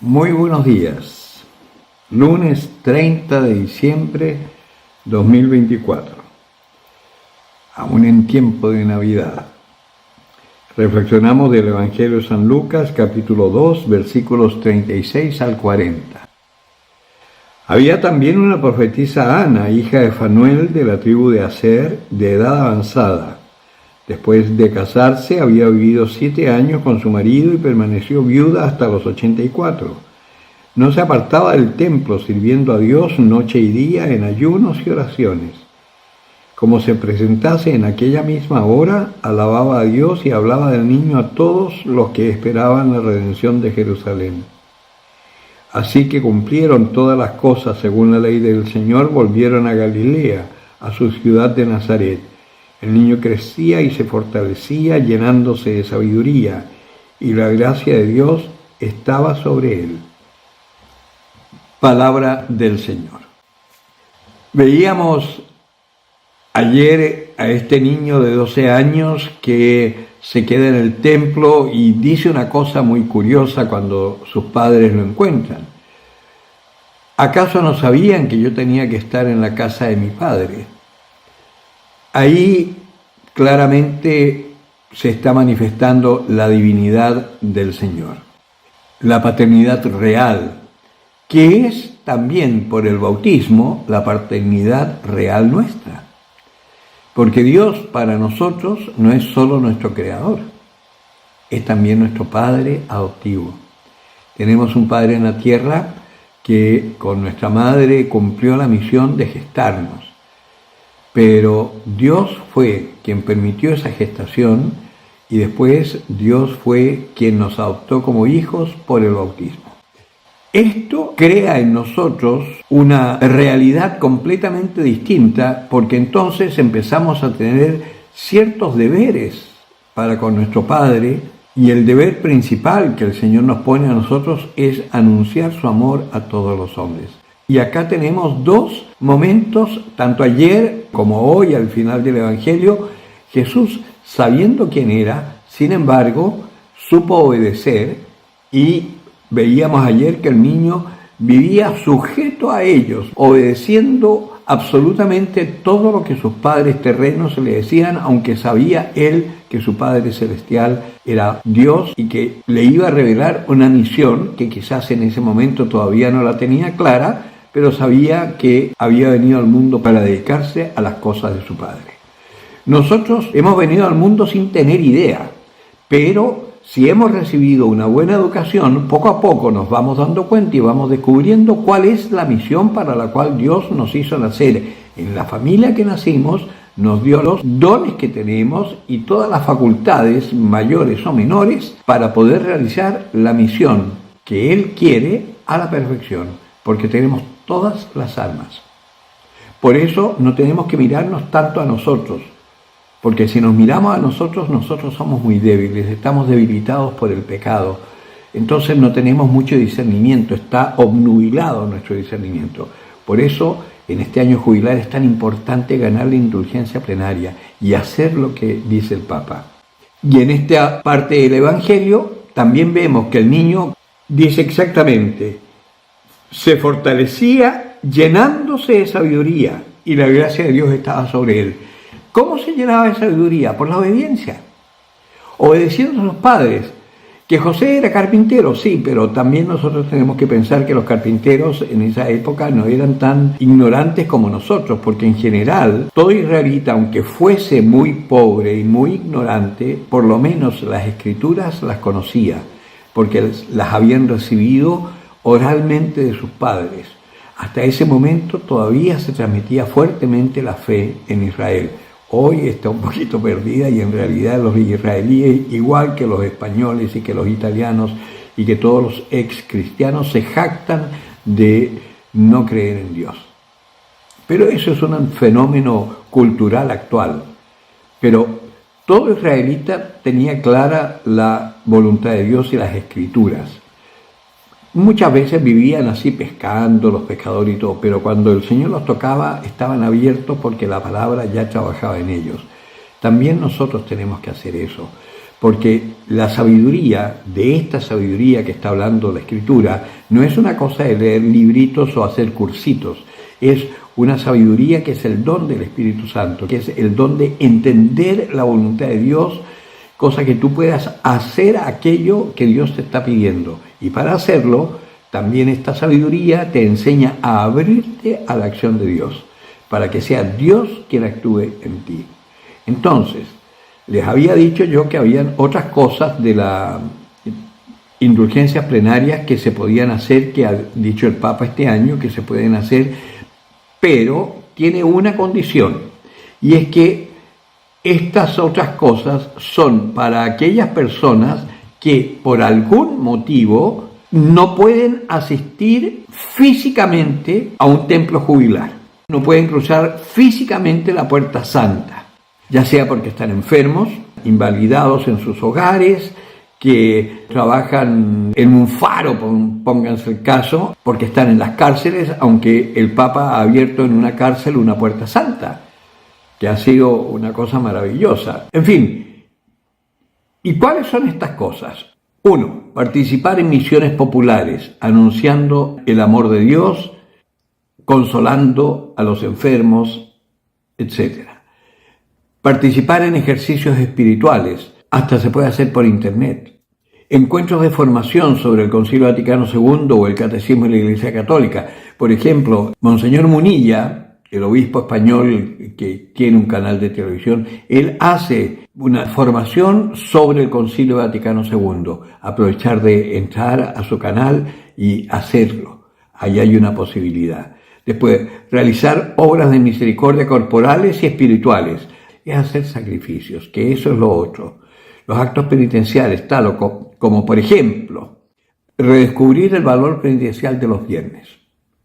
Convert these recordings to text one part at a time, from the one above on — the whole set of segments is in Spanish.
Muy buenos días. Lunes 30 de diciembre 2024. Aún en tiempo de Navidad. Reflexionamos del Evangelio de San Lucas, capítulo 2, versículos 36 al 40. Había también una profetisa Ana, hija de Fanuel, de la tribu de Aser, de edad avanzada. Después de casarse, había vivido 7 años con su marido y permaneció viuda hasta los 84. No se apartaba del templo, sirviendo a Dios noche y día en ayunos y oraciones. Como se presentase en aquella misma hora, alababa a Dios y hablaba del niño a todos los que esperaban la redención de Jerusalén. Así que cumplieron todas las cosas según la ley del Señor, volvieron a Galilea, a su ciudad de Nazaret. El niño crecía y se fortalecía, llenándose de sabiduría, y la gracia de Dios estaba sobre él. Palabra del Señor. Veíamos ayer a este niño de 12 años que se queda en el templo y dice una cosa muy curiosa cuando sus padres lo encuentran. ¿Acaso no sabían que yo tenía que estar en la casa de mi padre? Ahí claramente se está manifestando la divinidad del Señor, la paternidad real, que es también por el bautismo la paternidad real nuestra. Porque Dios para nosotros no es solo nuestro creador, es también nuestro Padre adoptivo. Tenemos un Padre en la tierra que con nuestra madre cumplió la misión de gestarnos. Pero Dios fue quien permitió esa gestación y después Dios fue quien nos adoptó como hijos por el bautismo. Esto crea en nosotros una realidad completamente distinta porque entonces empezamos a tener ciertos deberes para con nuestro Padre y el deber principal que el Señor nos pone a nosotros es anunciar su amor a todos los hombres. Y acá tenemos dos momentos, tanto ayer como hoy al final del Evangelio, Jesús, sabiendo quién era, sin embargo, supo obedecer y veíamos ayer que el niño vivía sujeto a ellos, obedeciendo absolutamente todo lo que sus padres terrenos le decían, aunque sabía él que su Padre Celestial era Dios y que le iba a revelar una misión que quizás en ese momento todavía no la tenía clara, pero sabía que había venido al mundo para dedicarse a las cosas de su Padre. Nosotros hemos venido al mundo sin tener idea, pero si hemos recibido una buena educación, poco a poco nos vamos dando cuenta y vamos descubriendo cuál es la misión para la cual Dios nos hizo nacer. En la familia que nacimos, nos dio los dones que tenemos y todas las facultades, mayores o menores, para poder realizar la misión que Él quiere a la perfección, porque tenemos todas las armas. Por eso no tenemos que mirarnos tanto a nosotros, porque si nos miramos a nosotros, nosotros somos muy débiles, estamos debilitados por el pecado. Entonces no tenemos mucho discernimiento, está obnubilado nuestro discernimiento. Por eso, en este año jubilar es tan importante ganar la indulgencia plenaria y hacer lo que dice el Papa. Y en esta parte del Evangelio también vemos que el niño dice exactamente, se fortalecía llenándose de sabiduría y la gracia de Dios estaba sobre él. ¿Cómo se llenaba de sabiduría? Por la obediencia, obedeciendo a sus padres. Que José era carpintero, sí, pero también nosotros tenemos que pensar que los carpinteros en esa época no eran tan ignorantes como nosotros, porque en general todo israelita, aunque fuese muy pobre y muy ignorante, por lo menos las escrituras las conocía, porque las habían recibido oralmente de sus padres. Hasta ese momento todavía se transmitía fuertemente la fe en Israel. Hoy está un poquito perdida y en realidad los israelíes, igual que los españoles y que los italianos y que todos los ex cristianos, se jactan de no creer en Dios. Pero eso es un fenómeno cultural actual. Pero todo israelita tenía clara la voluntad de Dios y las escrituras. Muchas veces vivían así pescando, los pescadores y todo, pero cuando el Señor los tocaba estaban abiertos porque la palabra ya trabajaba en ellos. También nosotros tenemos que hacer eso. porque la sabiduría, de esta sabiduría que está hablando la Escritura, no es una cosa de leer libritos o hacer cursitos, es una sabiduría que es el don del Espíritu Santo, que es el don de entender la voluntad de Dios, cosa que tú puedas hacer aquello que Dios te está pidiendo. Y para hacerlo, también esta sabiduría te enseña a abrirte a la acción de Dios, para que sea Dios quien actúe en ti. Entonces, les había dicho yo que habían otras cosas de la indulgencias plenarias que se podían hacer, que ha dicho el Papa este año, que se pueden hacer, pero tiene una condición, y es que estas otras cosas son para aquellas personas que por algún motivo no pueden asistir físicamente a un templo jubilar, no pueden cruzar físicamente la puerta santa, ya sea porque están enfermos, invalidados en sus hogares, que trabajan en un faro, pónganse el caso, porque están en las cárceles, aunque el Papa ha abierto en una cárcel una puerta santa, que ha sido una cosa maravillosa. En fin, ¿y cuáles son estas cosas? 1. Participar en misiones populares, anunciando el amor de Dios, consolando a los enfermos, etc. Participar en ejercicios espirituales, hasta se puede hacer por internet. Encuentros de formación sobre el Concilio Vaticano II o el Catecismo de la Iglesia Católica. Por ejemplo, Monseñor Munilla, el obispo español que tiene un canal de televisión, él hace una formación sobre el Concilio Vaticano II. Aprovechar de entrar a su canal y hacerlo. Ahí hay una posibilidad. Después, realizar obras de misericordia corporales y espirituales. Es hacer sacrificios, que eso es lo otro. Los actos penitenciales, tal como por ejemplo, redescubrir el valor penitencial de los viernes,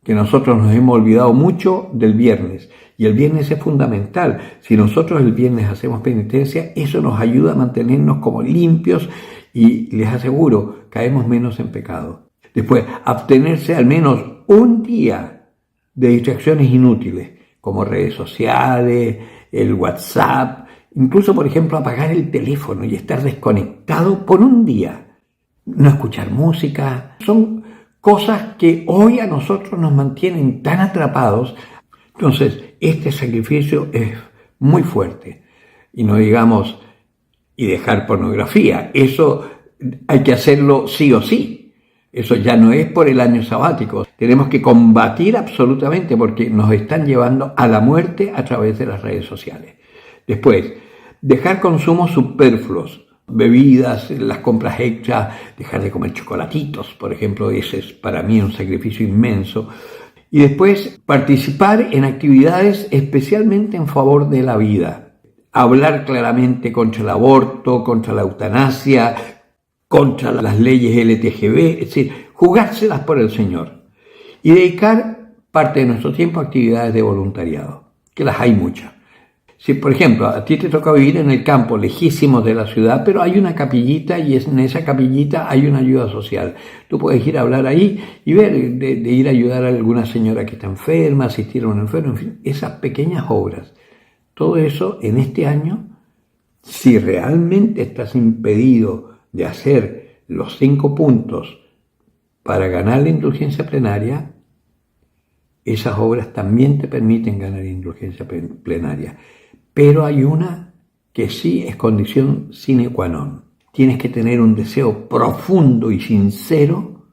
que nosotros nos hemos olvidado mucho del viernes, y el viernes es fundamental. Si nosotros el viernes hacemos penitencia, eso nos ayuda a mantenernos como limpios y les aseguro, caemos menos en pecado. Después, abstenerse al menos un día de distracciones inútiles, como redes sociales, el WhatsApp, incluso, por ejemplo, apagar el teléfono y estar desconectado por un día. No escuchar música. Son cosas que hoy a nosotros nos mantienen tan atrapados. Entonces, este sacrificio es muy fuerte. Y no digamos, y dejar pornografía. Eso hay que hacerlo sí o sí. Eso ya no es por el año sabático. Tenemos que combatir absolutamente porque nos están llevando a la muerte a través de las redes sociales. Después, dejar consumos superfluos, bebidas, las compras extras, dejar de comer chocolatitos, por ejemplo, ese es para mí un sacrificio inmenso. Y después, participar en actividades especialmente en favor de la vida. Hablar claramente contra el aborto, contra la eutanasia, contra las leyes LTGB, es decir, jugárselas por el Señor. Y dedicar parte de nuestro tiempo a actividades de voluntariado, que las hay muchas. Si, por ejemplo, a ti te toca vivir en el campo, lejísimos de la ciudad, pero hay una capillita y en esa capillita hay una ayuda social. Tú puedes ir a hablar ahí y ver, de ir a ayudar a alguna señora que está enferma, asistir a un enfermo, en fin, esas pequeñas obras. Todo eso en este año, si realmente estás impedido de hacer los 5 puntos para ganar la indulgencia plenaria, esas obras también te permiten ganar indulgencia plenaria. Pero hay una que sí es condición sine qua non. Tienes que tener un deseo profundo y sincero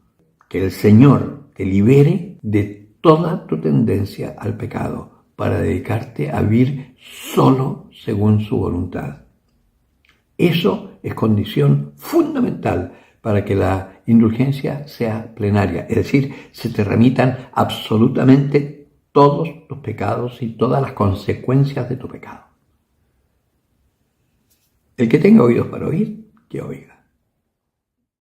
que el Señor te libere de toda tu tendencia al pecado para dedicarte a vivir solo según su voluntad. Eso es condición fundamental para que la indulgencia sea plenaria, es decir, se te remitan absolutamente todos tus pecados y todas las consecuencias de tu pecado. El que tenga oídos para oír, que oiga.